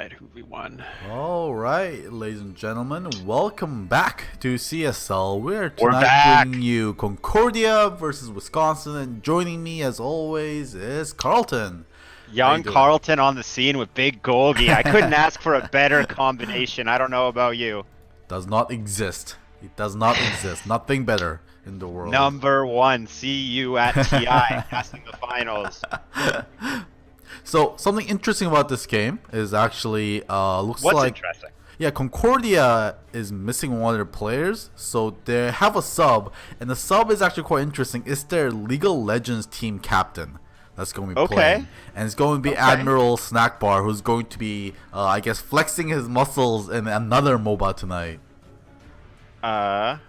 right, who we won? All right, ladies and gentlemen, welcome back to CSL. We're We're tonight back. bringing you Concordia versus Wisconsin, and joining me as always is Carlton. Young doing? Carlton on the scene with Big Golgi. I couldn't ask for a better combination. I don't know about you. Does not exist. It does not exist. Nothing better in the world. Number one, see you at TI, casting the finals. So something interesting about this game is actually looks What's like interesting? yeah, Concordia is missing one of their players, so they have a sub, and the sub is actually quite interesting. It's their League of Legends team captain that's going to be playing, and it's going to be Admiral Snackbar, who's going to be, I guess, flexing his muscles in another MOBA tonight. Hold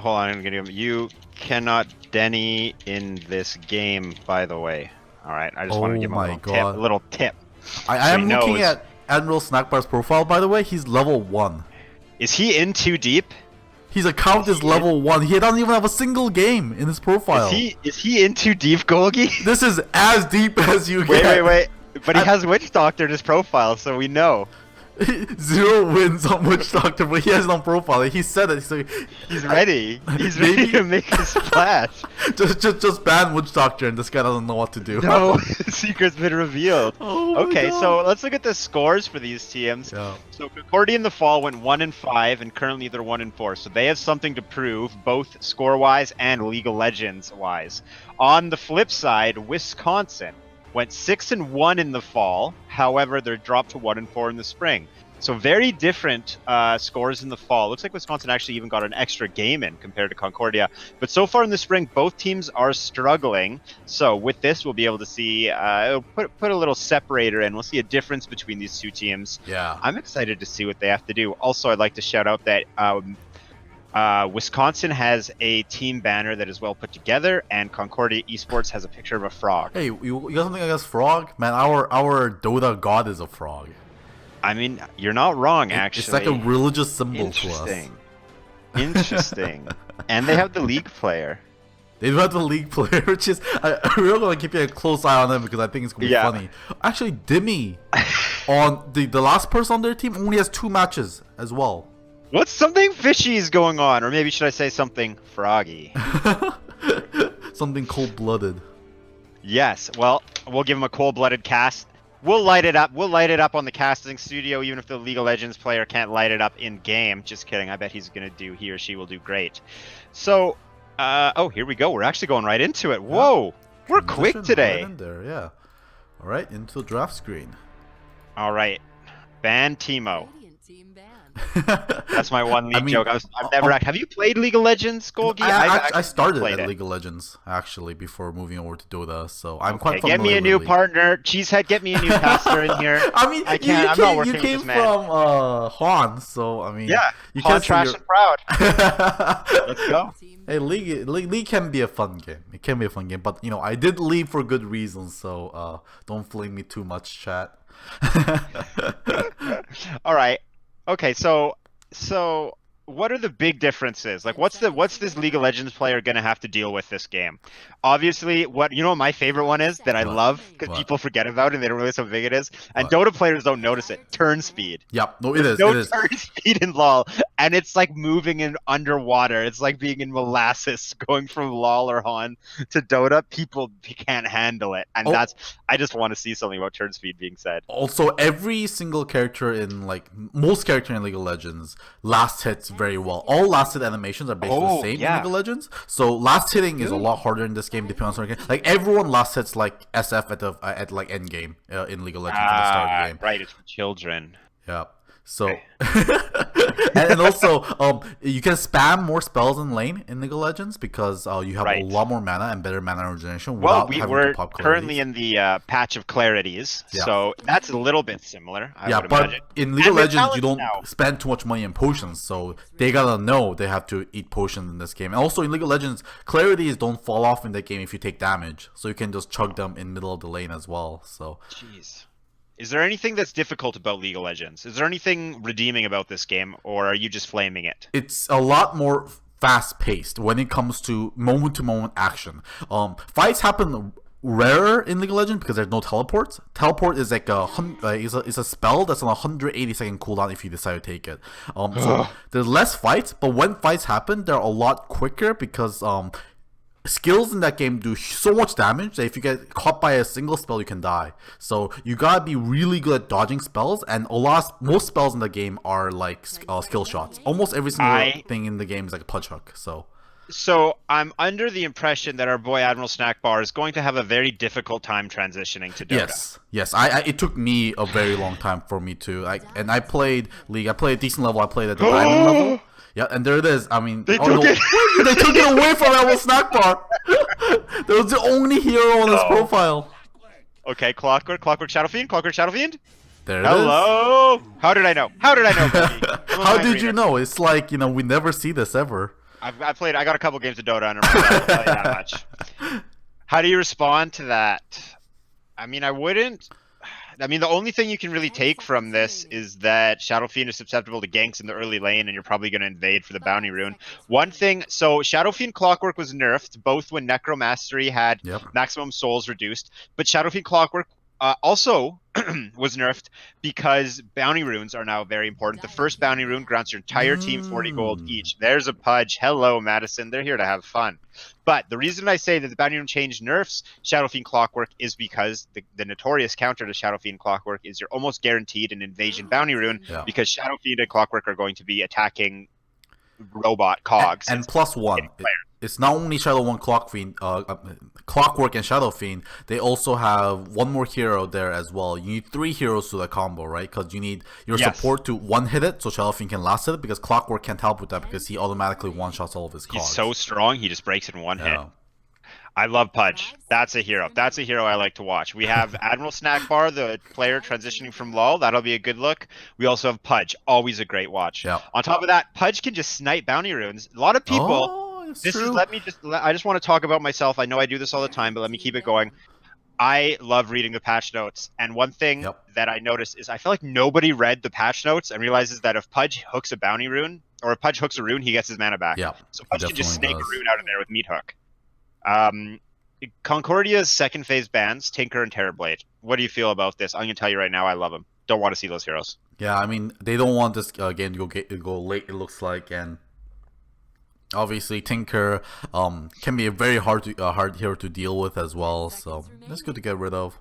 on, I'm gonna. You cannot Denny in this game, by the way. All right, I just want to give him a little tip. I am looking at Admiral Snackbar's profile, by the way. He's level 1. Is he in too deep? His account is level 1. He doesn't even have a single game in his profile. Is he in too deep, Golgi? This is as deep as you get. Wait. But he has Witch Doctor in his profile, so we know. 0 wins on Witch Doctor, but he has it on profile. He said it. So he's ready. He's ready to make a splash. just ban Witch Doctor, and this guy doesn't know what to do. No, the secret's been revealed. Oh okay, God. so let's look at the scores for these teams. Yeah. So Concordia in the fall went 1-5, and currently they're 1-4. So they have something to prove, both score-wise and League of Legends-wise. On the flip side, Wisconsin went 6-1 in the fall. However, they're dropped to 1-4 in the spring. So very different scores in the fall. Looks like Wisconsin actually even got an extra game in compared to Concordia. But so far in the spring, both teams are struggling. So with this, we'll be able to see, put a little separator in. We'll see a difference between these two teams. Yeah. I'm excited to see what they have to do. Also, I'd like to shout out that Wisconsin has a team banner that is well put together, and Concordia Esports has a picture of a frog. Hey, you got something against frog? Man, our Dota god is a frog. I mean, you're not wrong, actually. It's like a religious symbol to us. Interesting. And they have the league player. They do have the league player, which is I'm really gonna keep a close eye on them because I think it's gonna be funny. Actually, Dimmy, on the last person on their team, only has 2 matches as well. What's something fishy is going on, or maybe should I say something froggy? Something cold-blooded. Yes. Well, we'll give him a cold-blooded cast. We'll light it up. We'll light it up on the casting studio, even if the League of Legends player can't light it up in game. Just kidding. I bet he or she will do great. So, oh, here we go. We're actually going right into it. Whoa, we're quick today. Right in there, yeah. All right, into the draft screen. All right, ban Teemo. That's my one league joke. I've never. Have you played League of Legends, Golgi? I started at League of Legends actually before moving over to Dota, so I'm quite familiar. Get me a new partner, Cheesehead. Get me a new caster in here. I mean, I can't. I'm not working you with came this man. from Han, so I mean, yeah, you Han trash and proud. Let's go. Hey, League can be a fun game. It can be a fun game, but you know, I did leave for good reasons, so don't flame me too much, chat. All right. Okay, so what are the big differences? Like, what's this League of Legends player gonna have to deal with this game? Obviously, what my favorite one is that I love because people forget about it and they don't realize how big it is. And Dota players don't notice it. Turn speed. Yep, no, it is. No turn speed in LoL, and it's like moving in underwater. It's like being in molasses, going from LoL or Han to Dota. People can't handle it, and I just want to see something about turn speed being said. Also, every single character in most characters in League of Legends last hits very well. All last hit animations are basically the same in League of Legends. So last hitting is a lot harder in this game, depending on certain game. Like everyone last hits like SF at like end game in League of Legends at the start of the game. Right, it's for children. Yeah. So, and also, you can spam more spells in lane in League of Legends because you have a lot more mana and better mana regeneration. Well, we're currently in the patch of clarities, so that's a little bit similar. I would imagine. In League of Legends, you don't spend too much money in potions, so they gotta know they have to eat potions in this game. And also in League of Legends, clarities don't fall off in that game if you take damage, so you can just chug them in middle of the lane as well. So. Jeez. Is there anything that's difficult about League of Legends? Is there anything redeeming about this game, or are you just flaming it? It's a lot more fast-paced when it comes to moment-to-moment action. Fights happen rarer in League of Legends because there's no teleports. Teleport is like is a spell that's on a 180-second cooldown if you decide to take it. So there's less fights, but when fights happen, they're a lot quicker because skills in that game do so much damage that if you get caught by a single spell, you can die. So you gotta be really good at dodging spells, and most spells in the game are like skill shots. Almost every single thing in the game is like a punch hook. So I'm under the impression that our boy Admiral Snackbar is going to have a very difficult time transitioning to Dota. Yes. It took me a very long time for me to. I played League. I played a decent level. I played at the diamond level. Yeah, and there it is. I mean, they took it away from Admiral Snackbar. That was the only hero on his profile. Okay, Clockwork Shadow Fiend. There it is. Hello. How did I know? Baby? How did you know? It's like, we never see this ever. I got a couple games of Dota under my belt, I'll tell you that much. How do you respond to that? I mean, the only thing you can really take from this is that Shadow Fiend is susceptible to ganks in the early lane, and you're probably going to invade for the bounty rune. One thing, so Shadow Fiend Clockwork was nerfed, both when Necromastery had maximum souls reduced, but Shadow Fiend Clockwork also was nerfed because bounty runes are now very important. The first bounty rune grants your entire team 40 gold each. There's a Pudge. Hello, Madison. They're here to have fun. But the reason I say that the bounty rune change nerfs Shadow Fiend Clockwork is because the notorious counter to Shadow Fiend Clockwork is you're almost guaranteed an invasion bounty rune because Shadow Fiend and Clockwork are going to be attacking robot cogs. And +1. It's not only Clockwork and Shadow Fiend. They also have one more hero there as well. You need 3 heroes to the combo, right? Because you need your support to one-hit it, so Shadow Fiend can last hit it. Because Clockwork can't help with that because he automatically one-shots all of his cogs. He's so strong, he just breaks in one hit. I love Pudge. That's a hero. That's a hero I like to watch. We have Admiral Snackbar, the player transitioning from LoL. That'll be a good look. We also have Pudge. Always a great watch. On top of that, Pudge can just snipe bounty runes. A lot of people... I just want to talk about myself. I know I do this all the time, but let me keep it going. I love reading the patch notes, and one thing that I noticed is I feel like nobody read the patch notes and realizes that if Pudge hooks a bounty rune, or if Pudge hooks a rune, he gets his mana back. So Pudge can just snake a rune out of there with Meat Hook. Concordia's second phase bans, Tinker and Terrorblade. What do you feel about this? I'm going to tell you right now, I love them. Don't want to see those heroes. Yeah, I mean, they don't want this game to go late, it looks like, and obviously Tinker can be a very hard hero to deal with as well, so that's good to get rid of.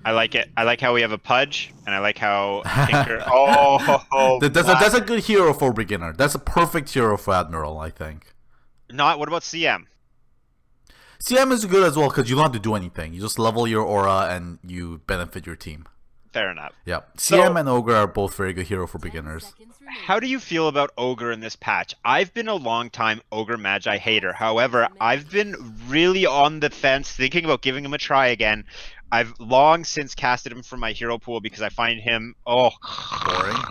I like it. I like how we have a Pudge, and I like how Tinker... That's a good hero for beginner. That's a perfect hero for Admiral, I think. What about CM? CM is good as well because you don't have to do anything. You just level your aura and you benefit your team. Fair enough. Yeah, CM and Ogre are both very good hero for beginners. How do you feel about Ogre in this patch? I've been a long time Ogre Magi hater. However, I've been really on the fence, thinking about giving him a try again. I've long since casted him from my hero pool because I find him boring.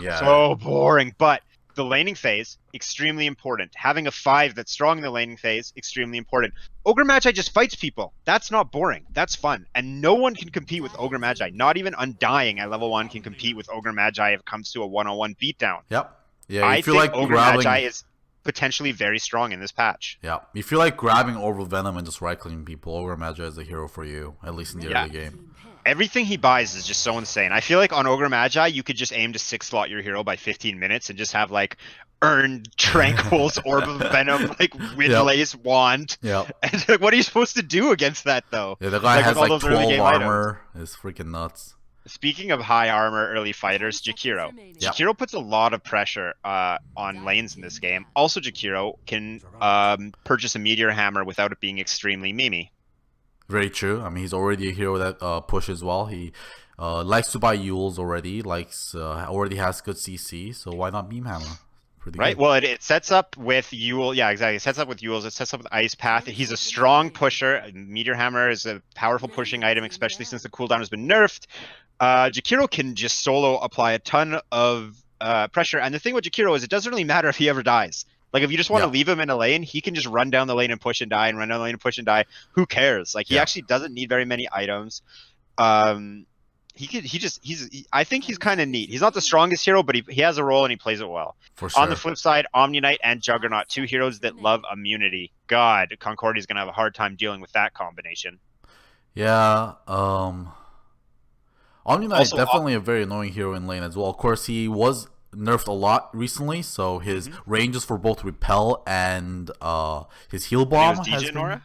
Yeah, so boring. But the laning phase, extremely important. Having a 5 that's strong in the laning phase, extremely important. Ogre Magi just fights people. That's not boring. That's fun. And no one can compete with Ogre Magi. Not even Undying at level 1 can compete with Ogre Magi if it comes to a one-on-one beatdown. Yep. Yeah, I think Ogre Magi is potentially very strong in this patch. Yeah. If you like grabbing Orbital Venom and just right-clicking people, Ogre Magi is a hero for you, at least in the early game. Everything he buys is just so insane. I feel like on Ogre Magi, you could just aim to 6-slot your hero by 15 minutes and just have like earned Tranquil's Orb of Venom, like Windlace Wand. Yeah. And like, what are you supposed to do against that though? Yeah, the guy has like 12 armor. It's freaking nuts. Speaking of high armor early fighters, Jakiro. Jakiro puts a lot of pressure on lanes in this game. Also, Jakiro can purchase a Meteor Hammer without it being extremely memey. Very true. I mean, he's already a hero that pushes well. He likes to buy Yules already. Already has good CC. So why not Beam Hammer? Right. Well, it sets up with Yule. Yeah, exactly. It sets up with Yules. It sets up with Ice Path. He's a strong pusher. Meteor Hammer is a powerful pushing item, especially since the cooldown has been nerfed. Jakiro can just solo apply a ton of pressure. And the thing with Jakiro is it doesn't really matter if he ever dies. Like, if you just want to leave him in a lane, he can just run down the lane and push and die, and run down the lane and push and die. Who cares? Like, he actually doesn't need very many items. I think he's kind of neat. He's not the strongest hero, but he has a role and he plays it well. For sure. On the flip side, Omni Knight and Juggernaut, 2 heroes that love immunity. God, Concordia is going to have a hard time dealing with that combination. Yeah. Omni Knight Also, definitely a very annoying hero in lane as well. Of course, he was nerfed a lot recently, so his ranges for both repel and his heal I think it was bomb has Degen been Aura.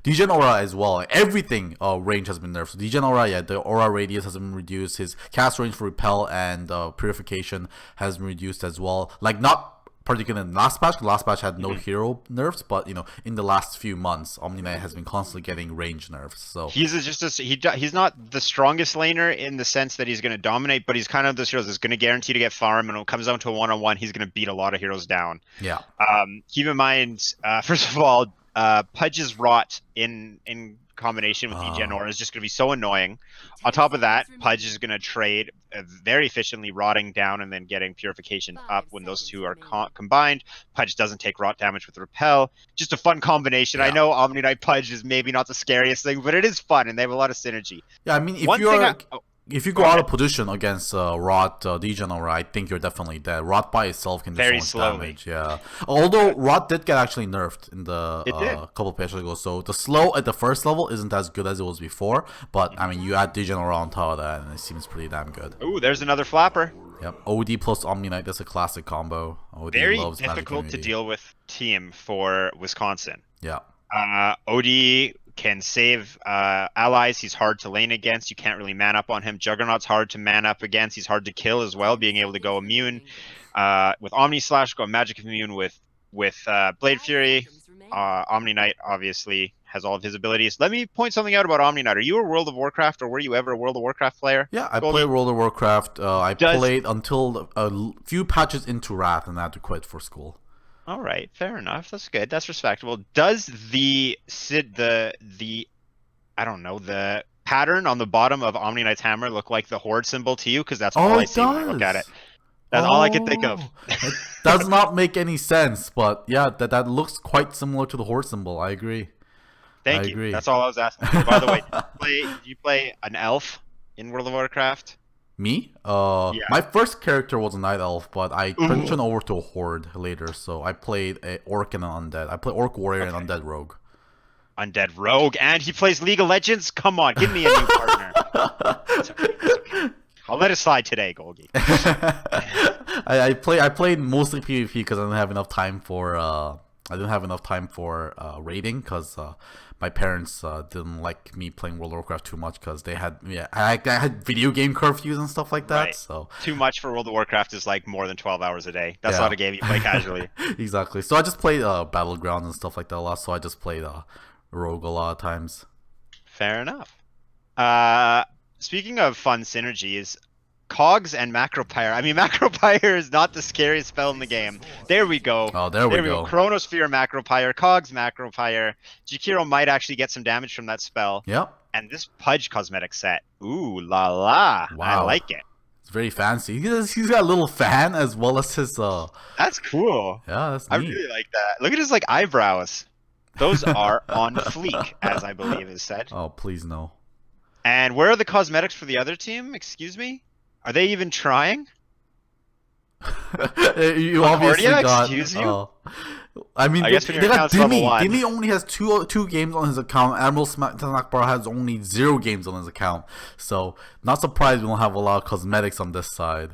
Degen Aura as well. Everything range has been nerfed. So Degen Aura, yeah, the aura radius has been reduced. His cast range for repel and purification has been reduced as well. Like not particularly in last patch. Last patch had no hero nerfs, but in the last few months, Omni Knight has been constantly getting range nerfs. So He's not the strongest laner in the sense that he's going to dominate, but he's kind of this hero that's going to guarantee to get farm, and when it comes down to a one-on-one, he's going to beat a lot of heroes down. yeah. Keep in mind, first of all, Pudge's Rot in combination with Degen Aura is just going to be so annoying. On top of that, Pudge is going to trade very efficiently, rotting down and then getting purification up. When those two are combined, Pudge doesn't take rot damage with repel. Just a fun combination. Yeah. I know Omni Knight Pudge is maybe not the scariest thing, but it is fun and they have a lot of synergy. Yeah, I mean, if you go out of position against Rot Degen Aura, I think you're definitely dead. Rot by itself can do Very so much slowly. damage. Yeah. Although Rot did get actually nerfed in the It did. couple patches ago, so the slow at the first level isn't as good as it was before. But I mean, you add Degen Aura on top of that, and it seems pretty damn good. Ooh, there's another flapper. Yep. OD plus Omni Knight, that's a classic combo. OD Very loves Magic difficult to Community. deal with team for Wisconsin. Yeah. OD can save allies. He's hard to lane against. You can't really man up on him. Juggernaut's hard to man up against. He's hard to kill as well, being able to go immune with Omni Slash, go magic immune with Blade Fury. Omni Knight obviously has all of his abilities. Let me point something out about Omni Knight. Are you a World of Warcraft, or were you ever a World of Warcraft player? Yeah, I Goldie? played World of Warcraft. I played until a few patches into Wrath, and I had to quit for school. All right, fair enough. That's good. That's respectable. Does the I don't know, the pattern on the bottom of Omni Knight's hammer look like the horde symbol to you? Because that's all I see when I look at it. That's all I can think of. It does not make any sense, but yeah, that looks quite similar to the horde symbol. I agree. Thank I you. agree. That's all I was asking. By the way, do you play an elf in World of Warcraft? Me? Yeah. My first character was a night elf, but I transitioned over to a horde later. So I played a orc and an undead. I play orc warrior and undead rogue. Undead rogue, and he plays League of Legends. Come on, give me a new partner. It's okay. I'll let it slide today, Golgi. I played mostly PvP because I didn't have enough time for raiding because my parents didn't like me playing World of Warcraft too much because they had I had video game curfews and stuff like that. Right. So too much for World of Warcraft is like more than 12 hours a day. That's not a game you play casually. Exactly. So I just played Battlegrounds and stuff like that a lot. So I just played Rogue a lot of times. Fair enough. Speaking of fun synergies, Cogs and Macropyre. I mean, Macropyre is not the scariest spell in the game. There we go. Oh, there we go. Chronosphere Macropyre, Cogs Macropyre. Jakiro might actually get some damage from that spell. Yep. And this Pudge cosmetic set. Ooh la la. Wow. I like it. It's very fancy. He's got a little fan as well as his That's cool. Yeah, that's neat. I really like that. Look at his like eyebrows. Those are on fleek, as I believe is said. Oh, please no. And where are the cosmetics for the other team? Excuse me? Are they even trying? You obviously got. Excuse you? I mean, I guess when they your got account's level Dimmy. one. Dimmy only has two games on his account. Admiral Snackbar has only 0 games on his account. So, not surprised we don't have a lot of cosmetics on this side.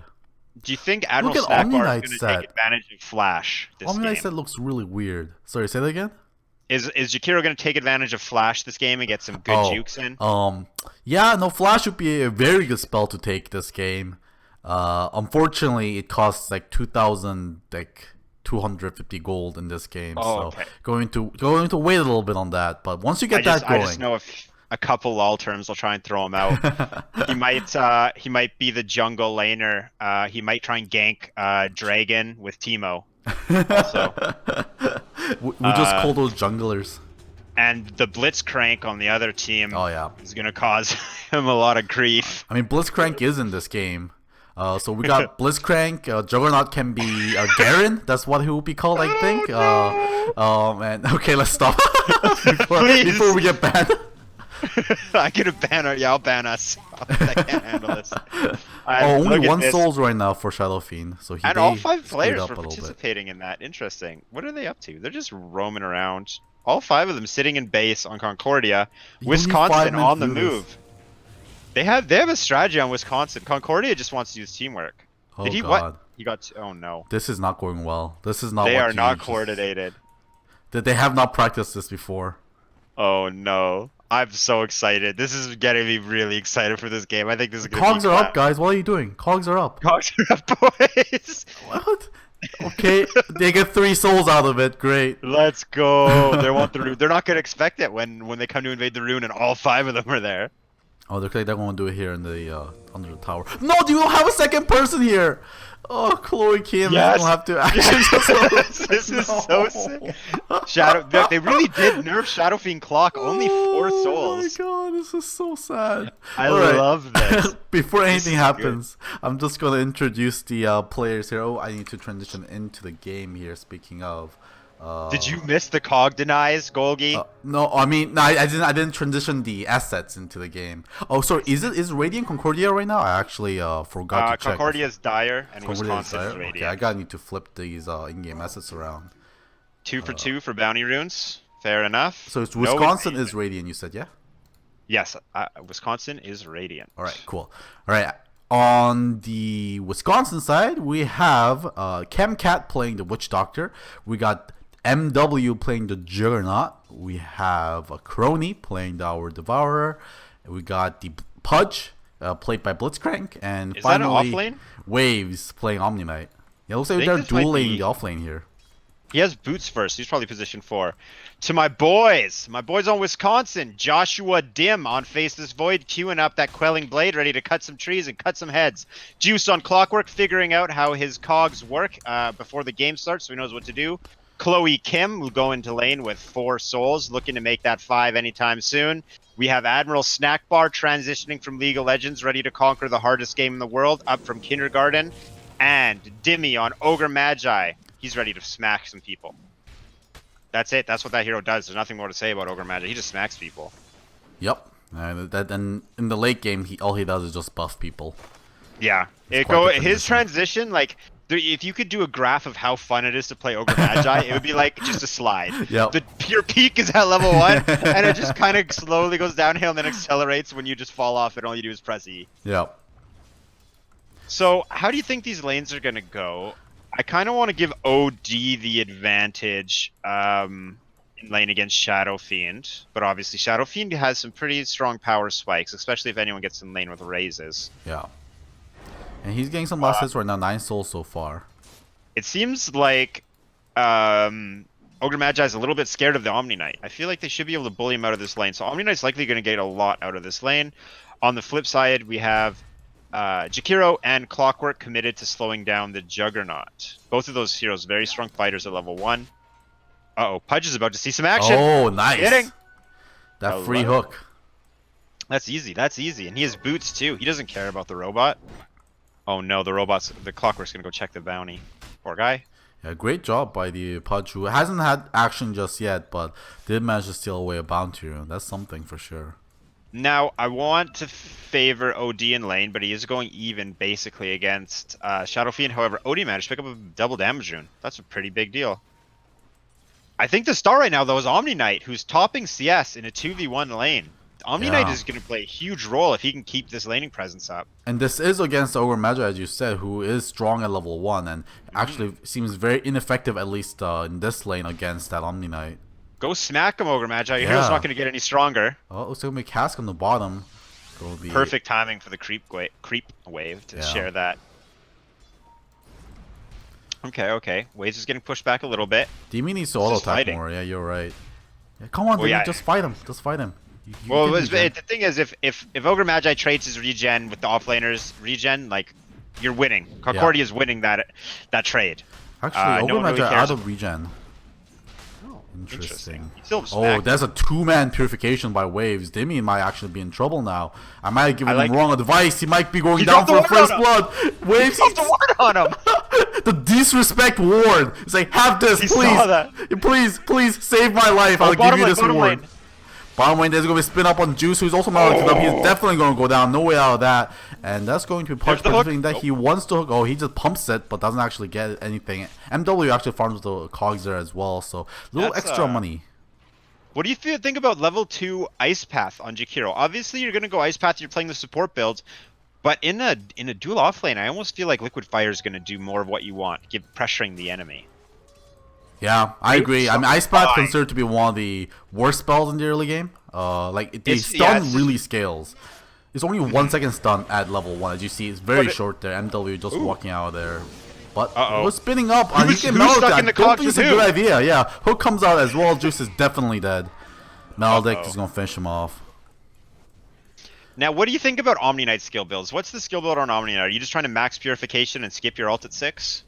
Do you think Admiral Look at Omni Snackbar Knight is going to set. take advantage of Flash this Omni game? Knight set looks really weird. Sorry, say that again? Is Jakiro going to take advantage of Flash this game and get some good jukes in? Yeah, no, Flash would be a very good spell to take this game. Unfortunately, it costs like 2,250 gold in this game. Oh, so okay. going to wait a little bit on that. But once you get that going, I just know if a couple lol terms will try and throw him out. he might be the jungle laner. He might try and gank Dragon with Teemo. Also. we just call those junglers. And the Blitzcrank on the other team is going to cause him a lot of grief. I mean, Blitzcrank is in this game. So we got Blitzcrank. Juggernaut can be Garen. That's what he will be called, I think. Oh, man. Okay, let's stop. before we get banned. I'm going to ban her. Yeah, I'll ban us. I can't handle this. Only one souls right now for Shadow Fiend. So and all 5 players were participating in that. Interesting. What are they up to? They're just roaming around. All 5 of them sitting in base on Concordia. You don't need 5 Wisconsin men on to the do this. move. They have a strategy on Wisconsin. Concordia just wants to use teamwork. Oh Did he God. what? He got. Oh no. This is not going well. This is not. They what are you not just- coordinated. That they have not practiced this before. Oh no. I'm so excited. This is getting me really excited for this game. I think this is gonna Cogs be are up, guys. What are you doing? Cogs are up. Cogs are up, boys. What? Okay, they get 3 souls out of it. Great. Let's go. They want the rune. They're not gonna expect it when they come to invade the rune and all 5 of them are there. Oh, they're going to do it here in the under the tower. No, you don't have a second person here. Oh, Chloe Kim is going to have to actually. This is so sick. Shadow. They really did nerf Shadow Fiend Clock. Only 4 souls. Oh my god, this is so sad. I All right. love this. Before anything is happens, I'm just going to introduce the players here. Oh, I need to transition into the game here. Speaking of. Did you miss the cog denies, Golgi? No, I mean, no, I didn't transition the assets into the game. Oh, sorry, is Radiant Concordia right now? I actually forgot to check. Concordia's Dire and Concordia Wisconsin is Okay, Radiant. I gotta need to flip these in-game assets around. 2 for 2 for bounty runes. Fair enough. So it's No Wisconsin advancement. is Radiant, you said, yeah? Yes, Wisconsin is Radiant. All right, cool. All right, on the Wisconsin side, we have Chemcat playing the Witch Doctor. We got MW playing the Juggernaut. We have Crony playing our Devourer. We got the Pudge played by Blitzcrank, and Is that an finally offlane? Waves playing Omni-Knight. Yeah, it looks like think they're this might dueling be- the offlane here. He has boots first. He's probably position 4. To my boys on Wisconsin. Joshua Dim on Face This Void, queuing up that Quelling Blade, ready to cut some trees and cut some heads. Juice on Clockwork, figuring out how his cogs work before the game starts, so he knows what to do. Chloe Kim will go into lane with 4 souls, looking to make that 5 anytime soon. We have Admiral Snackbar transitioning from League of Legends, ready to conquer the hardest game in the world, up from kindergarten. And Dimmy on Ogre Magi. He's ready to smack some people. That's it. That's what that hero does. There's nothing more to say about Ogre Magi. He just smacks people. Yep. And in the late game, all he does is just buff people. Yeah. It's quite the His transition. transition, if you could do a graph of how fun it is to play Ogre Magi, it would be like just a slide. Yep. The pure peak is at level 1, and it just kind of slowly goes downhill and then accelerates when you just fall off and all you do is press E. Yep. So, how do you think these lanes are going to go? I kind of want to give OD the advantage in lane against Shadow Fiend, but obviously Shadow Fiend has some pretty strong power spikes, especially if anyone gets in lane with raises. Yeah. And he's getting some last hits right now, 9 souls so far. It seems like Ogre Magi is a little bit scared of the Omni Knight. I feel like they should be able to bully him out of this lane, so Omni Knight's likely going to get a lot out of this lane. On the flip side, we have Jakiro and Clockwork committed to slowing down the Juggernaut. Both of those heroes, very strong fighters at level 1. Uh-oh, Pudge is about to see some action. Oh, nice. Hitting. That free Hello. hook. That's easy, that's easy. And he has boots too. He doesn't care about the robot. Oh no, the Clockwork's gonna go check the bounty. Poor guy. Yeah, great job by the Pudge, who hasn't had action just yet, but did manage to steal away a bounty rune. That's something for sure. Now, I want to favor OD in lane, but he is going even basically against Shadow Fiend. However, OD managed to pick up a double damage rune. That's a pretty big deal. I think the star right now, though, is Omni Knight, who's topping CS in a 2v1 lane. Omni Knight is going to play a huge role if he can keep this laning presence up. And this is against Ogre Magi, as you said, who is strong at level 1 and actually seems very ineffective, at least in this lane, against that Omni Knight. Go smack him, Ogre Magi. Your hero's not going to get any stronger. Oh, looks like we cask on the bottom. Be... Perfect timing for the creep wave to share that. Okay. Waves is getting pushed back a little bit. Demi needs to auto attack more. Yeah, you're right. Yeah, come on, Demi, just fight him. Just fight him. The thing is, if Ogre Magi trades his regen with the offlaners regen, like, you're winning. Concordia is winning that trade. Actually, Ogre Magi out of regen. Interesting. Oh, there's a 2-man purification by Waves. Demi might actually be in trouble now. I might have given him wrong advice. He might be going down for first blood. Waves, he's the ward on him. The disrespect ward. It's like, have this, please save my life. I'll give you this ward. Bottom lane, there's going to be spin up on Juice, who's also not up. He's definitely going to go down. No way out of that. And that's going to be Pudge predicting that he wants to hook. Oh, he just pumps it, but doesn't actually get anything. MW actually farms the cogs there as well, so little extra money. What do you think about level 2 Ice Path on Jakiro? Obviously, you're gonna go Ice Path. You're playing the support build, but in a dual off lane, I almost feel like Liquid Fire is gonna do more of what you want, pressuring the enemy. Yeah, I agree. I mean, Ice Path considered to be one of the worst spells in the early game. Like the stun really scales. It's only 1 second stun at level 1, as you see. It's very short there. MW just walking out of there. But we're spinning up. Who's stuck in the don't think it's a good idea. Yeah, Hook comes out as well. Juice is definitely dead. Maledict is going to finish him off. Now, what do you think about Omni Knight skill builds? What's the skill build on Omni Knight? Are you just trying to max Purification and skip your ult at 6?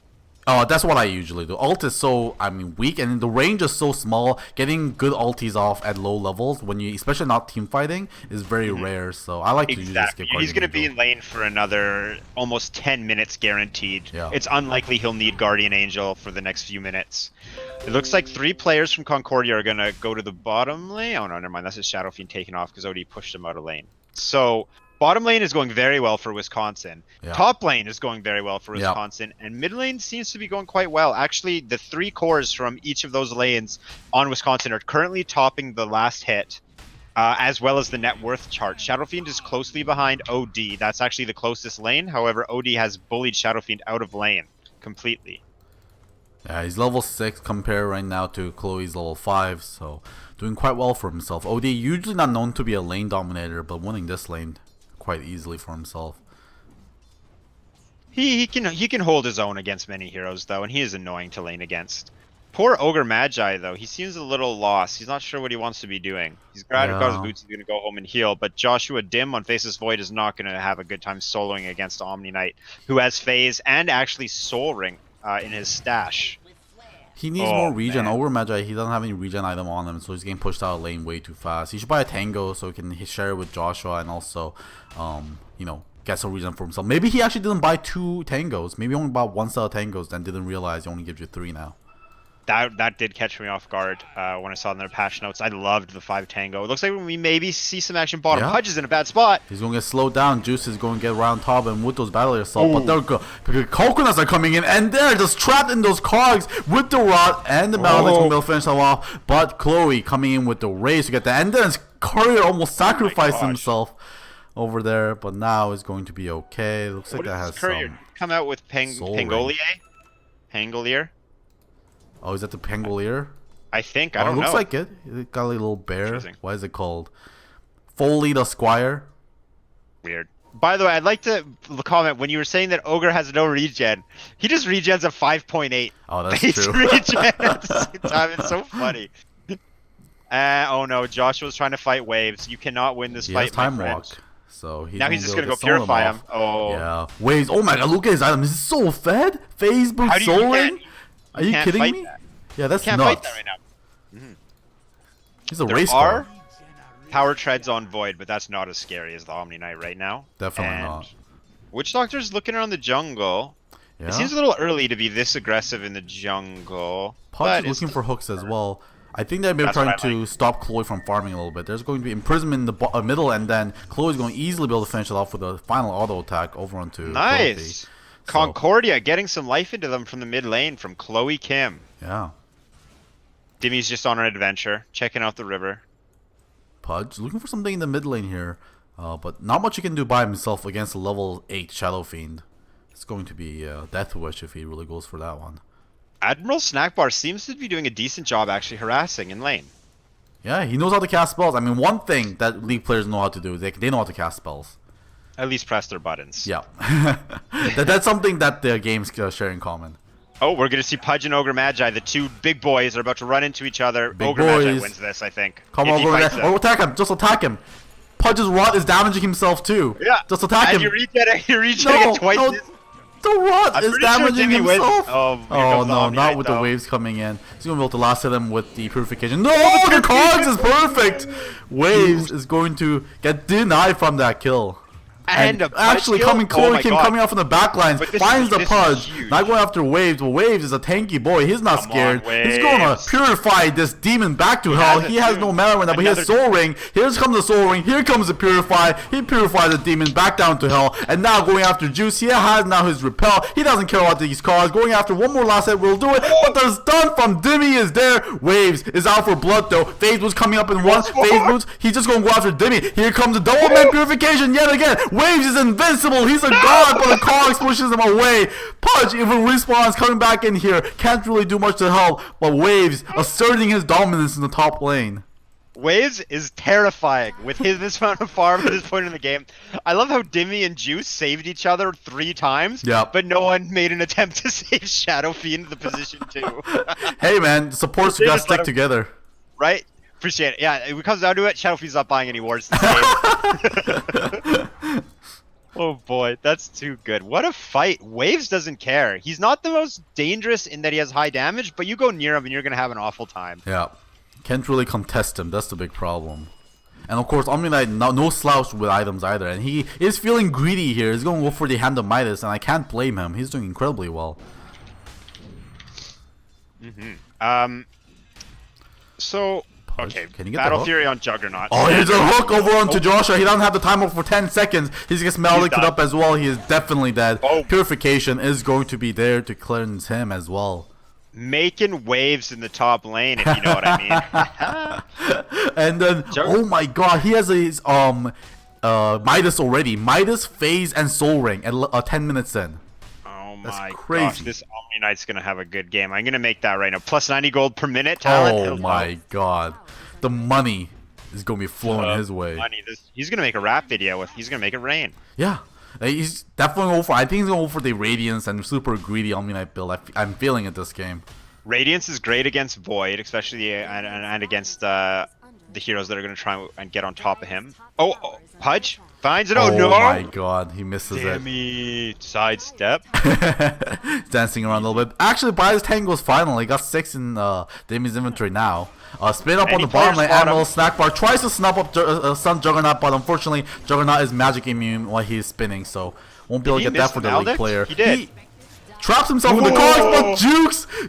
Oh, that's what I usually do. Ult is so, weak, and the range is so small. Getting good ultis off at low levels, when you, especially not team fighting, is very rare. So I like to usually skip. He's going to be in lane for another almost 10 minutes guaranteed. Yeah. It's unlikely he'll need Guardian Angel for the next few minutes. It looks like 3 players from Concordia are going to go to the bottom lane. Oh no, never mind. That's his Shadow Fiend taken off because OD pushed him out of lane. So bottom lane is going very well for Wisconsin. Yeah. Top lane is going very well for Wisconsin. Yeah. And mid lane seems to be going quite well. Actually, the 3 cores from each of those lanes on Wisconsin are currently topping the last hit, as well as the net worth chart. Shadow Fiend is closely behind OD. That's actually the closest lane. However, OD has bullied Shadow Fiend out of lane completely. Yeah, he's level 6 compared right now to Chloe's level 5, so doing quite well for himself. OD usually not known to be a lane dominator, but winning this lane quite easily for himself. He can hold his own against many heroes though, and he is annoying to lane against. Poor Ogre Magi though, he seems a little lost. He's not sure what he wants to be doing. He's got his boots, he's gonna go home and heal, but Joshua Dim on Faceless Void is not gonna have a good time soloing against Omni Knight, who has phase and actually Soul Ring in his stash. He needs more regen. Ogre Magi, he doesn't have any regen item on him, so he's getting pushed out of lane way too fast. He should buy a Tango so he can share it with Joshua and also, you know, get some regen for himself. Maybe he actually didn't buy 2 Tangos. Maybe only bought 1 set of Tangos, then didn't realize he only gives you 3 now. That did catch me off guard when I saw in their patch notes. I loved the 5 Tango. It looks like we maybe see some action bottom. Pudge is in a bad spot. He's going to get slowed down. Juice is going to get around top and with those battle assault. But they're because coconuts are coming in and they're just trapped in those cogs with the rod and the Maledict's going to be able to finish them off. But Chloe coming in with the race to get the end. Then Courier almost sacrificed himself over there. But now it's going to be okay. It looks like that has some come out with Pangolier? Pangolier? Oh, is that the Pangolier? I think. I don't know. It looks like it. It got a little bear. What is it called? Foley the Squire. Weird. By the way, I'd like to comment when you were saying that Ogre has no regen. He just regens at 5.8. Oh, that's true. Regen at the same time. It's so funny. Oh no, Joshua's trying to fight waves. You cannot win this fight, time my friend. walk. So now he's just gonna go purify him. Oh. Yeah. Waves. Oh my god, look at his item. This is so fed. Phase boost Soul Ring. Are you kidding me? Yeah, that's nuts. Fight that right now. He's a race car. Power treads on Void, but that's not as scary as the Omni Knight right now. Definitely not. Witch Doctor's looking around the jungle. Yeah. It seems a little early to be this aggressive in the jungle. Pudge is looking for hooks as well. I think they're maybe trying to stop Chloe from farming a little bit. There's going to be imprisonment in the middle, and then Chloe's going to easily be able to finish it off with a final auto attack over onto Nice! Concordia getting some life into them from the mid lane from Chloe Kim. Yeah. Dimmy's just on an adventure, checking out the river. Pudge looking for something in the mid lane here, but not much he can do by himself against a level 8 Shadow Fiend. It's going to be Death Wish if he really goes for that one. Admiral Snackbar seems to be doing a decent job actually harassing in lane. Yeah, he knows how to cast spells. I mean, one thing that League players know how to do, they know how to cast spells. At least press their buttons. Yeah. That's something that the games share in common. Oh, we're going to see Pudge and Ogre Magi. The 2 big boys are about to run into each other. Big Ogre boys. Magi wins this, I think. Come on, Ogre Magi. Oh, attack him. Just attack him. Pudge's rod is damaging himself too. Yeah. Just attack him. You're regenerating twice. No. The rod is damaging himself. Oh no, not with the waves coming in. He's going to be able to last hit him with the purification. No, the cogs is perfect. Waves is going to get denied from that kill. And a actually Pudge coming kill? Oh my Chlorokin God. coming out from the back lines, But this finds is- the this is Pudge, huge. not going after Waves, but Waves is a tanky boy, he's not Come scared. on, He's going to Waves. purify this demon back to hell. has it He has too. no mana right now, but he has Another- Soul Ring. Here comes the Soul Ring, here comes the Purify. He purifies the demon back down to hell, and now going after Juice. He has now his Repel. He doesn't care about these cards. Going after one more last hit will do it, but the stun from Dimmy is there. Waves is out for blood though. FaZe was coming up in one. FaZe moves. He's just going to go after Dimmy. Here comes the double man purification yet again. Waves is invincible. He's a god, but the Cogs pushes him away. Pudge even respawns, coming back in here. Can't really do much to help, but Waves asserting his dominance in the top lane. Waves is terrifying with this amount of farm at this point in the game. I love how Dimmy and Juice saved each other 3 times, Yep. but no one made an attempt to save Shadow Fiend the position 2. Hey man, supports They gotta just let stick him- together. Right? Appreciate it. Yeah, if it comes down to it, Shadow Fiend's not buying any wards this game. Oh boy, that's too good. What a fight. Waves doesn't care. He's not the most dangerous in that he has high damage, but you go near him and you're going to have an awful time. Yeah, can't really contest him. That's the big problem. And of course, Omni-Knight no slouch with items either, and he is feeling greedy here. He's going to go for the Hand of Midas, and I can't blame him. He's doing incredibly well. So, okay, Can you get the Battle hook? Fury on Juggernaut. Oh, here's a hook over onto Joshua. He doesn't have the time up for 10 seconds. He gets Malik done. up as well. He is definitely dead. Oh. Purification is going to be there to cleanse him as well. Making waves in the top lane, if you know what I mean. And then, oh my god, he has his Midas already. Midas, FaZe, and Soul Ring at 10 minutes in. Oh That's my crazy. gosh, this Omni Knight's gonna have a good game. I'm gonna make that right now. Plus 90 gold per minute talent. Oh It'll my god. The money is going to be flowing go. his way. Money. He's gonna make a rap video with. He's gonna make it rain. Yeah. He's definitely going for, I think he's going for the Radiance and super greedy Omni-Knight build. I'm feeling it this game. Radiance is great against Void, especially and against the heroes that are gonna try and get on top of him. Oh, Pudge finds it. Oh, no! my god, he misses Damn it! Sidestep. it. Dancing around a little bit. Actually, Bias Tango's final. He got 6 in Damien's inventory now. Spin up on Any the bottom players lane. bottom. Admiral Snack Bar tries to snap up Sun Juggernaut, but unfortunately, Juggernaut is magic immune while he's spinning, so won't be able to he get that miss for the Maldic? league player. He did. Traps himself in the cards, but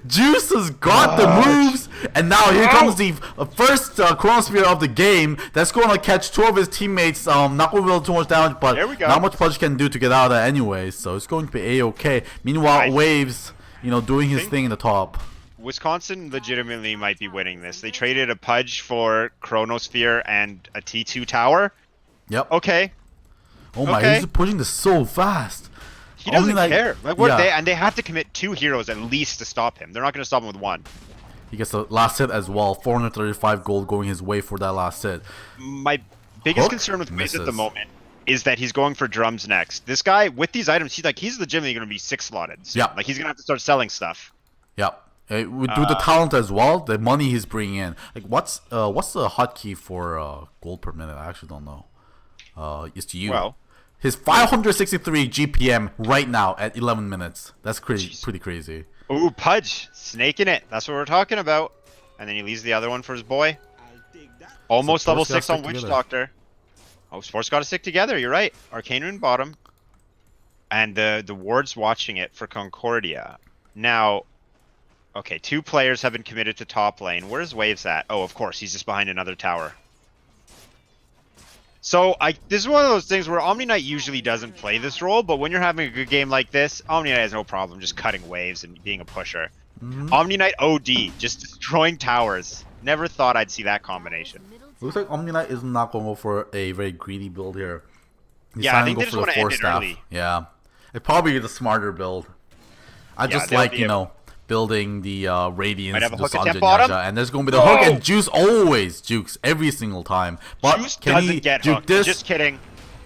Juice has got the moves, and now here comes the first Chronosphere of the game. That's going to catch 2 of his teammates. Not going to do too much damage, but There we go. not much Pudge can do to get out of that anyway. So it's going to be a-okay. Meanwhile, Waves, doing his thing in the top. Wisconsin legitimately might be winning this. They traded a Pudge for Chronosphere and a T2 tower. Yep. Okay. Oh my, okay. he's pushing this so fast. He doesn't Omni-Knight- care. Like, what yeah. they have to commit 2 heroes at least to stop him. They're not going to stop him with 1. He gets the last hit as well. 435 gold going his way for that last hit. My biggest Hook? concern with Wiz at the Misses. moment is that he's going for drums next. This guy with these items, he's legitimately going to be 6 slotted. So, Yeah. Like he's going to have to start selling stuff. Yep. With the talent as well, the money he's bringing in. Like, what's the hotkey for gold per minute? I actually don't know. It's to you. Well, His 563 GPM right now at 11 minutes. That's pretty crazy. ooh, Pudge snaking it. That's what we're talking about. And then he leaves the other one for his boy. Almost So level Force gotta 6 on stick Witch together. Doctor. Oh, Force got to stick together. You're right. Arcane Rune bottom. And the ward's watching it for Concordia. Now, okay, 2 players have been committed to top lane. Where's Waves at? Oh, of course, he's just behind another tower. So this is one of those things where Omni Knight usually doesn't play this role, but when you're having a good game like this, Omni Knight has no problem just cutting waves and being a pusher. Omni Knight OD, just destroying towers. Never thought I'd see that combination. Looks like Omni-Knight is not going to go for a very greedy build here. He's Yeah, I trying think to they go just for the wanna end Force it Staff. early. Yeah. It probably is a smarter build. I Yeah, just they'll like, be able- building the Radiance, Might have a the hook at Sanjay temp bottom? Nyanja, and there's going to be the hook, and Juice always jukes every single time. But Juice can doesn't he get juke hooked. this? Just kidding.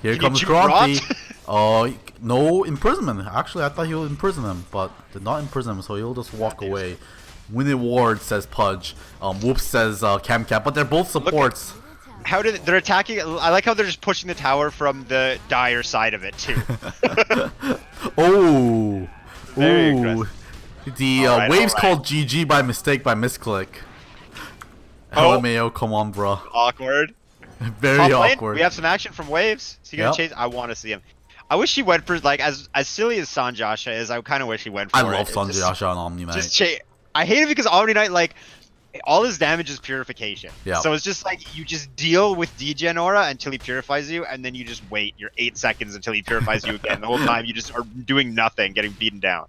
Here Can you comes juke Kronti. No imprisonment. Actually, I thought he would imprison him, but did not imprison him, so he'll just walk away. Winnie Ward says Pudge. Whoops says Camcat, but they're both supports. How did they're attacking? I like how they're just pushing the tower from the dire side of it too. Oh. Very Ooh. aggressive. The Alright, waves alright. called GG by mistake by misclick. Oh. LMAO, come on, bro. Awkward. Very Top lane, awkward. we have some action from Waves. Is he gonna chase? I want to see him. I wish he went for, like, as silly as Sanjasha is, I kind of wish he went for it. I love Sanjasha on Omni Knight. I hate it because Omni Knight, like, all his damage is purification. Yeah. So it's just like, you just deal with degen aura until he purifies you, and then you just wait your 8 seconds until he purifies you again. The whole time you just are doing nothing, getting beaten down.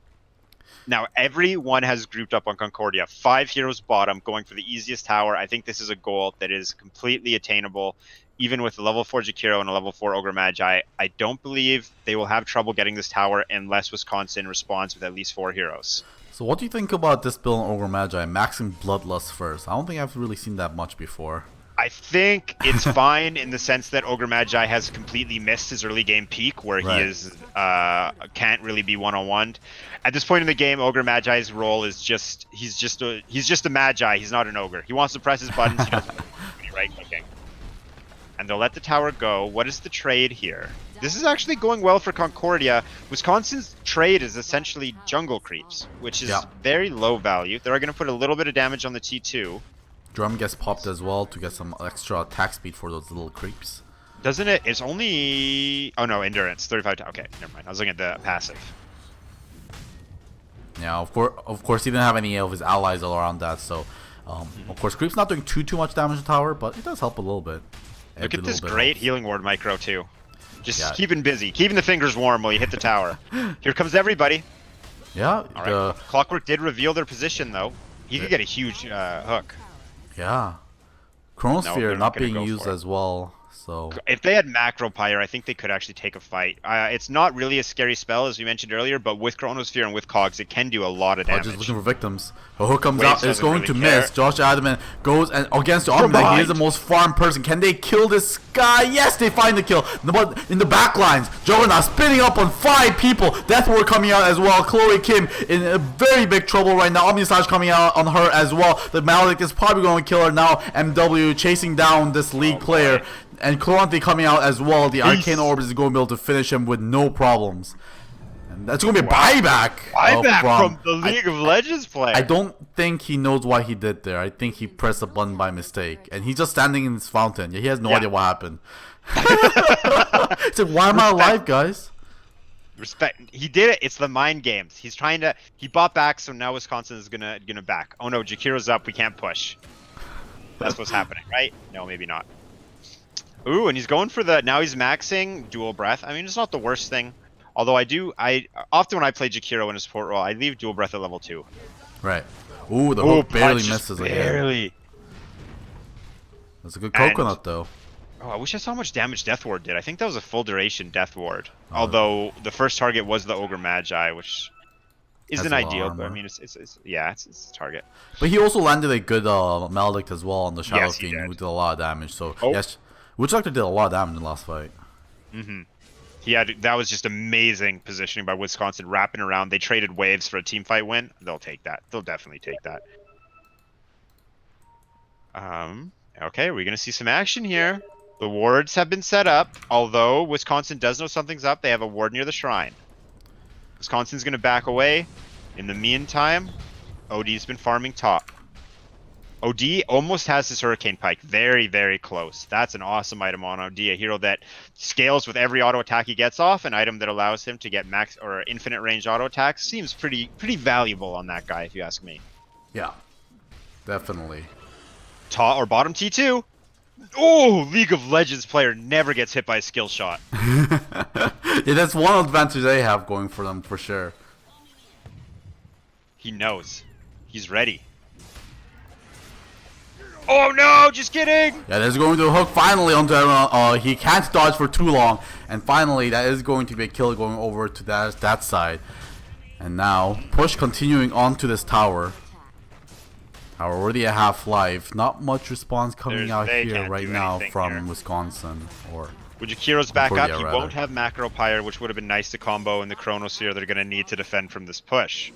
Now, everyone has grouped up on Concordia. 5 heroes bottom, going for the easiest tower. I think this is a goal that is completely attainable, even with a level 4 Jakiro and a level 4 Ogre Magi. I don't believe they will have trouble getting this tower unless Wisconsin responds with at least 4 heroes. So what do you think about this build on Ogre Magi, maxing Bloodlust first? I don't think I've really seen that much before. I think it's fine in the sense that Ogre Magi has completely missed his early game peak, where he is can't really be one-on-one. At this point in the game, Ogre Magi's role is he's just a Magi. He's not an ogre. He wants to press his buttons. He doesn't want to be right-clicking. And they'll let the tower go. What is the trade here? This is actually going well for Concordia. Wisconsin's trade is essentially jungle creeps, which is very low value. They're going to put a little bit of damage on the T2. Drum gets popped as well to get some extra attack speed for those little creeps. Doesn't it? It's only... Oh no, endurance. 35... Okay, never mind. I was looking at the passive. Yeah, of course he didn't have any of his allies all around that, so... Of course, creep's not doing too much damage to the tower, but it does help a little bit. Look at this great healing ward micro, too. Just keeping busy. Keeping the fingers warm while you hit the tower. Here comes everybody. Yeah. All right. Clockwork did reveal their position, though. He could get a huge hook. Yeah. Chronosphere not being used as well, so... If they had Macro Pyre, I think they could actually take a fight. It's not really a scary spell, as we mentioned earlier, but with Chronosphere and with Cogs, it can do a lot of damage. Just looking for victims. A hook comes out, it's going to miss. Josh Adamant goes and against the Omni. He is the most farmed person. Can they kill this guy? Yes, they find the kill. But in the back lines, Juggernaut spinning up on 5 people. Death Ward coming out as well. Chloe Kim in a very big trouble right now. Omni Slash coming out on her as well. The Malik is probably going to kill her now. MW chasing down this league player. And Cloranthe coming out as well. The Arcane Orb is going to be able to finish him with no problems. And that's going to be a buyback. Buyback from the League of Legends player. I don't think he knows what he did there. I think he pressed a button by mistake. And he's just standing in this fountain. Yeah, he has no idea what happened. It's like, why am I alive, guys? Respect. He did it. It's the mind games. He's trying to... He bought back, so now Wisconsin is gonna back. Oh no, Jakiro's up. We can't push. That's what's happening, right? No, maybe not. Ooh, and he's going for the... Now he's maxing Dual Breath. I mean, it's not the worst thing. Although I often when I play Jakiro in a support role, I leave Dual Breath at level 2. Right. Ooh, the hook barely misses again. Barely. That's a good coconut, though. Oh, I wish I saw how much damage Death Ward did. I think that was a full duration Death Ward. Although the first target was the Ogre Magi, which isn't ideal, but I mean, it's a target. But he also landed a good Maledict as well on the Shadow Fiend, who did a lot of damage. So yes, Witchlector did a lot of damage in the last fight. That was just amazing positioning by Wisconsin, wrapping around. They traded waves for a team fight win. They'll take that. They'll definitely take that. Okay, we're gonna see some action here. The wards have been set up, although Wisconsin does know something's up. They have a ward near the shrine. Wisconsin's going to back away. In the meantime, OD's been farming top. OD almost has his Hurricane Pike. Very, very close. That's an awesome item on OD. A hero that scales with every auto attack he gets off. An item that allows him to get max or infinite range auto attacks. Seems pretty valuable on that guy, if you ask me. Yeah, definitely. Top or bottom T2. Oh, League of Legends player never gets hit by a skill shot. Yeah, that's one advantage they have going for them for sure. He knows. He's ready. Oh no, just kidding! Yeah, that's going to hook finally onto everyone. He can't dodge for too long. And finally, that is going to be a kill going over to that side. And now, push continuing onto this tower. Tower already at half-life. Not much response coming out here right now from Wisconsin. Or when Jakiro's back up, he won't have Macro Pyre, which would have been nice to combo in the Chronosphere they're going to need to defend from this push.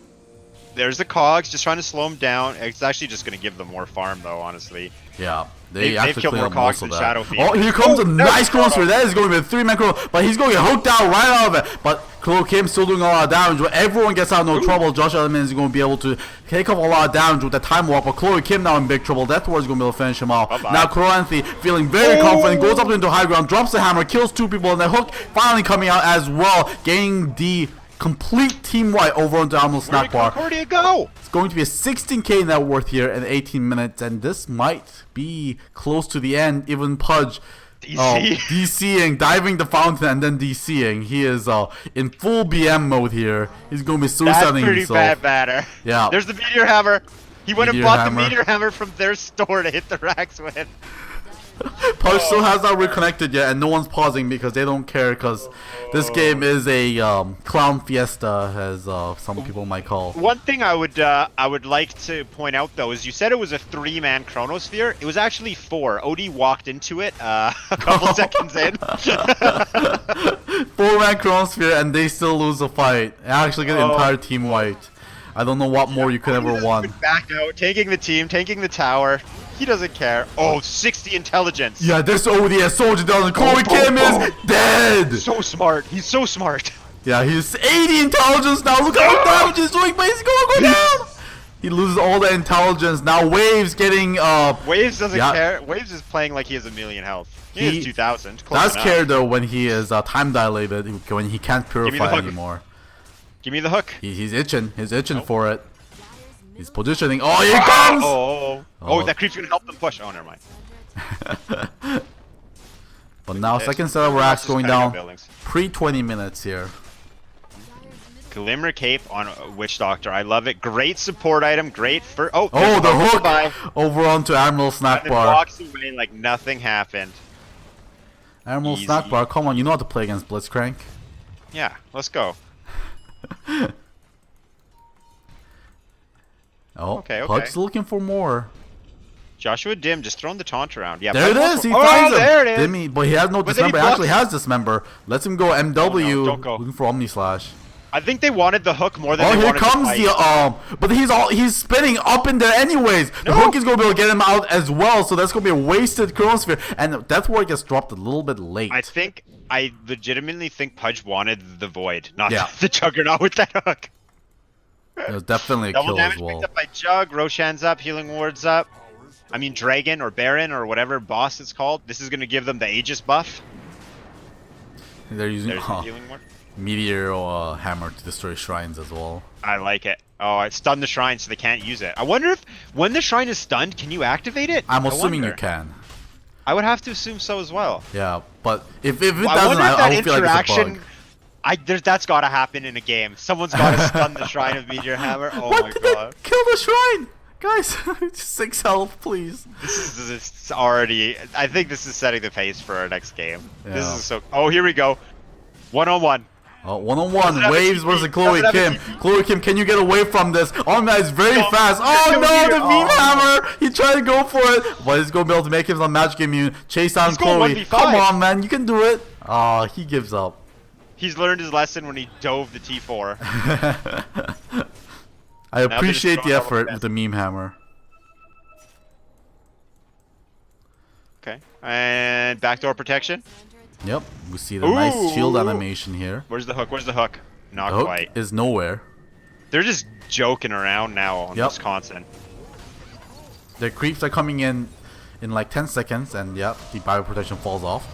There's the Cogs, just trying to slow him down. It's actually just going to give them more farm, though, honestly. Yeah. They they've actually killed cleared more up cogs most of than that. Shadow Fiend. Oh, here comes a nice Chrono. Chronosphere. That is going to be a 3-man Chrono, but he's going to get hooked out right out of it. But Chloe Kim still doing a lot of damage. But everyone gets out of no trouble. Josh Element is going to be able to take up a lot of damage with the time walk. But Chloe Kim now in big trouble. Death Ward is going to be able to finish him off. Bye-bye. Now Chloranthy feeling very confident, goes up into high ground, drops the hammer, kills 2 people, and the hook finally coming out as well, gaining the complete team white over onto Admiral Snack Bar. Where did Concordia go? It's going to be a 16k net worth here in 18 minutes, and this might be close to the end. Even Pudge DCing, diving the fountain and then DCing. He is in full BM mode here. He's going to be suiciding pretty himself. bad batter. Yeah. There's the Meteor Hammer. He went and Meteor bought Hammer. the Meteor Hammer from their store to hit the Rax with. Pudge still has not reconnected yet, and no one's pausing because they don't care, because this game is a clown fiesta, as some people might call. One thing I would like to point out though is you said it was a 3-man Chronosphere. It was actually 4. Odie walked into it a couple seconds in. 4-man Chronosphere, and they still lose the fight. They actually get the entire team white. I don't know what more you could ever want. Back out, taking the team, taking the tower. He doesn't care. Oh, 60 intelligence. Yeah, this ODS soldier doesn't. Chloe Kim is dead. So smart. He's so smart. Yeah, he's 80 intelligence now. Look how much damage he's doing, but he's going to go down. He loses all the intelligence. Now Waves getting Waves doesn't care. Waves is playing like he has a million health. He has 2,000. Does care though when he is time dilated, when he can't purify anymore. Give me the hook. He's itching. He's itching for it. He's positioning. Oh, here he comes! Oh, that creep's gonna help them push. Oh, never mind. But now, second set of racks going down. Pre-20 minutes here. Glimmer Cape on Witch Doctor. I love it. Great support item. Great for. Oh, the hook! Over onto Admiral Snack and Bar. walks away like nothing happened. Admiral Snack Bar, come on, you know how to play against Blitzcrank. Yeah, let's go. Okay. Pudge's looking for more. Joshua Dim just throwing the taunt around. Yeah, there it is. He finds him. There it is. Dimmy, but he has no dismember. He actually has dismember. Lets him go MW. Don't go. Looking for Omni Slash. I think they wanted the hook more than they here wanted comes the but he's spinning up in there anyways. The hook is gonna be able to get him out as well, so that's gonna be a wasted Chronosphere. And Death Ward gets dropped a little bit late. I legitimately think Pudge wanted the Void, not the Juggernaut with that hook. It was definitely a Double kill damage as well. picked up by Jug, Roshan's up, Healing Ward's up. I mean Dragon or Baron or whatever boss it's called. This is gonna give them the Aegis buff. They're using Healing Ward. Meteor Hammer to destroy shrines as well. I like it. Oh, it stunned the shrine so they can't use it. I wonder if when the shrine is stunned, can you activate it? I'm assuming you can. I would have to assume so as well. Yeah, but if it doesn't, I would feel like it's a bug. That's gotta happen in a game. Someone's gotta stun the shrine of Meteor Hammer. Oh my god. Kill the shrine! Guys, 6 health, please. This is already... I think this is setting the pace for our next game. Yeah. This is so... Oh, here we go. 1-on-1. One-on-one. Waves versus Chloe Kim. Chloe Kim, can you get away from this? Omni is very fast. Oh no, the Meme Hammer! He tried to go for it, but he's going to be able to make him some magic immune. Chase down Chloe. Come on, man. You can do it. Oh, he gives up. He's learned his lesson when he dove the T4. I appreciate the effort with the Meme Hammer. Okay. And backdoor protection. Yep, we see the nice shield animation here. Where's the hook? Where's the hook? Not the hook quite. Is nowhere. They're just joking around now on Wisconsin. Their creeps are coming in like 10 seconds, and the bio protection falls off.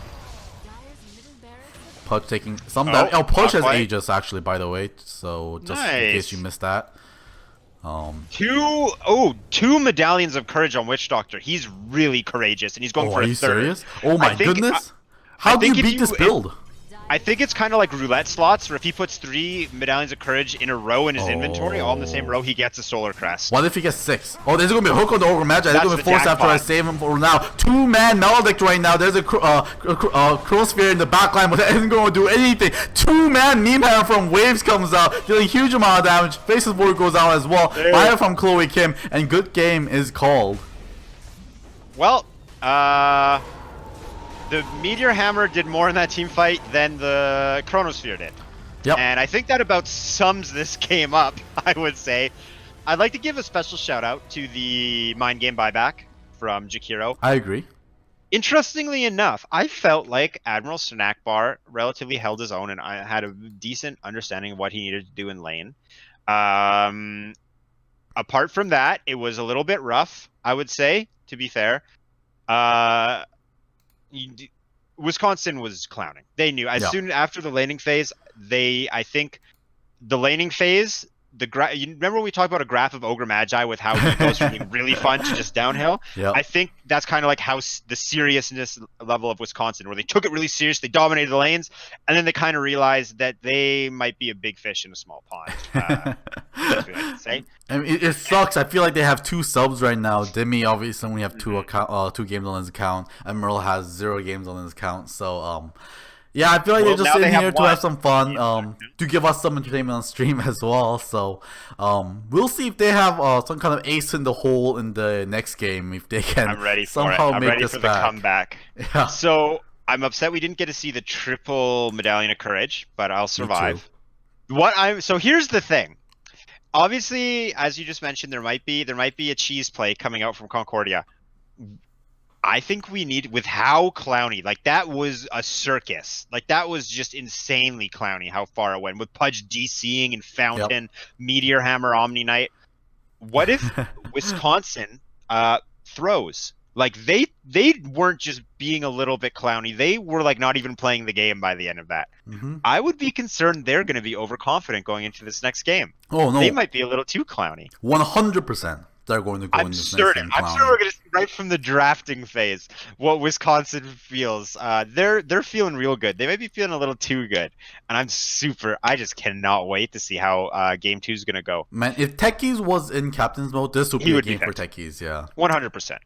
Pudge taking some damage. Oh, Pudge has Aegis actually, by the way, so just in case you missed that. Two medallions of courage on Witch Doctor. He's really courageous, and he's going for a third. Are you serious? Oh my goodness! How do you beat this build? I think it's kind of like roulette slots, where if he puts 3 medallions of courage in a row in his inventory, all in the same row, he gets a solar crest. What if he gets 6? Oh, there's gonna be a hook on the Ogre Magic. There's gonna be force after I save him for now. 2-man Maledict right now. There's a Chronosphere in the backline, but that isn't gonna do anything. 2-man Meme Hammer from Waves comes out, dealing huge amount of damage. Faces Board goes out as well. Fire from Chloe Kim, and good game is called. Well, the Meteor Hammer did more in that team fight than the Chronosphere did. Yep. And I think that about sums this game up, I would say. I'd like to give a special shout out to the Mind Game Buyback from Jakiro. I agree. Interestingly enough, I felt like Admiral Snackbar relatively held his own, and I had a decent understanding of what he needed to do in lane. Apart from that, it was a little bit rough, I would say, to be fair. Wisconsin was clowning. They knew as soon after the laning phase, I think the laning phase, you remember when we talked about a graph of Ogre Magi with how he goes from being really fun to just downhill? Yep. I think that's kind of like how the seriousness level of Wisconsin, where they took it really serious, they dominated the lanes, and then they kind of realized that they might be a big fish in a small pond. As we like to say. I mean, it sucks. I feel like they have 2 subs right now. Demi obviously only have 2 games on his account, and Merle has 0 games on his account. So yeah, I feel like they're just sitting here to have some fun, to give us some entertainment on stream as well. So we'll see if they have some kind of ace in the hole in the next game, if they can somehow make this back. The comeback. Yeah. So I'm upset we didn't get to see the triple Medallion of Courage, but I'll survive. So here's the thing. Obviously, as you just mentioned, there might be a cheese play coming out from Concordia. I think we need, with how clowny, like that was a circus. Like that was just insanely clowny how far it went with Pudge DCing and Fountain, Meteor Hammer, Omni Knight. What if Wisconsin throws? Like they weren't just being a little bit clowny. They were like not even playing the game by the end of that. I would be concerned they're going to be overconfident going into this next game. Oh no, they might be a little too clowny. 100%. They're going to go in this next game. I'm sure we're going to see right from the drafting phase what Wisconsin feels. They're feeling real good. They might be feeling a little too good, and I just cannot wait to see how game 2 is going to go. Man, if Techies was in captain's mode, this would be a game for Techies. Yeah, 100%.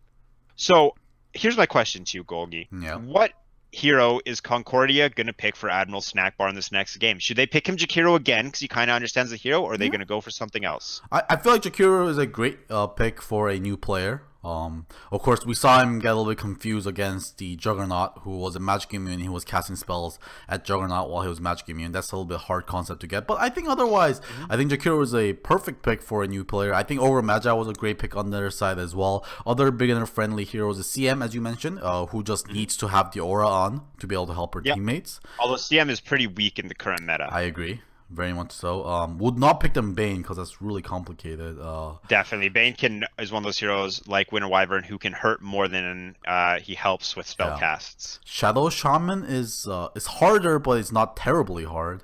So here's my question to you, Golgi. Yeah. What hero is Concordia going to pick for Admiral Snackbar in this next game? Should they pick him Jakiro again because he kind of understands the hero, or are they going to go for something else? I feel like Jakiro is a great pick for a new player. Of course, we saw him get a little bit confused against the Juggernaut, who was a magic immune. He was casting spells at Juggernaut while he was magic immune. That's a little bit hard concept to get. But I think otherwise, I think Jakiro is a perfect pick for a new player. I think Ogre Magi was a great pick on their side as well. Other beginner-friendly heroes is CM, as you mentioned, who just needs to have the aura on to be able to help her teammates. Although CM is pretty weak in the current meta. I agree. Very much so. Would not pick them Bane because that's really complicated. Definitely, Bane is one of those heroes like Winter Wyvern who can hurt more than he helps with spell casts. Shadow Shaman is harder, but it's not terribly hard.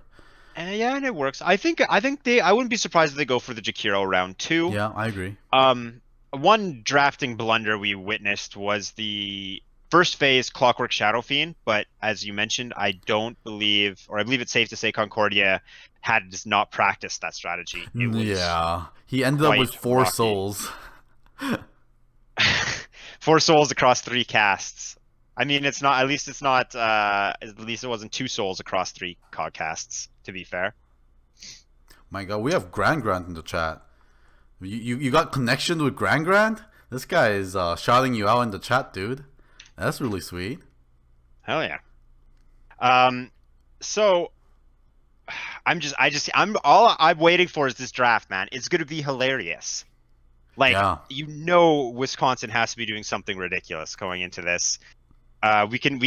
Yeah, and it works. I think I wouldn't be surprised if they go for the Jakiro round 2. Yeah, I agree. One drafting blunder we witnessed was the first phase Clockwork Shadow Fiend, but as you mentioned, I believe it's safe to say Concordia had just not practiced that strategy. He ended up with 4 souls. 4 souls across 3 casts. I mean, at least it wasn't 2 souls across 3 cog casts, to be fair. My god, we have Grand in the chat. You got connection with Grand? This guy is shouting you out in the chat, dude. That's really sweet. Hell yeah. So all I'm waiting for is this draft, man. It's going to be hilarious. Like, Wisconsin has to be doing something ridiculous going into this. We can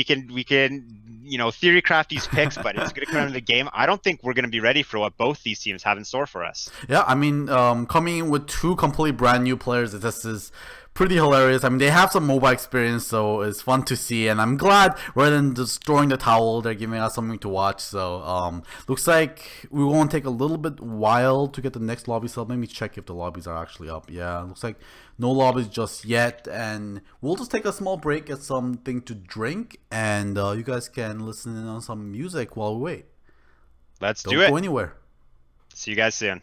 theory craft these picks, but it's going to come into the game. I don't think we're going to be ready for what both these teams have in store for us. Yeah, I mean, coming in with 2 completely brand new players, this is pretty hilarious. I mean, they have some mobile experience, so it's fun to see, and I'm glad rather than just throwing the towel, they're giving us something to watch. So looks like we won't take a little bit while to get the next lobby sub. Let me check if the lobbies are actually up. Yeah, looks like no lobbies just yet, and we'll just take a small break, get something to drink, and you guys can listen in on some music while we wait. Let's do it. Don't go anywhere. See you guys soon.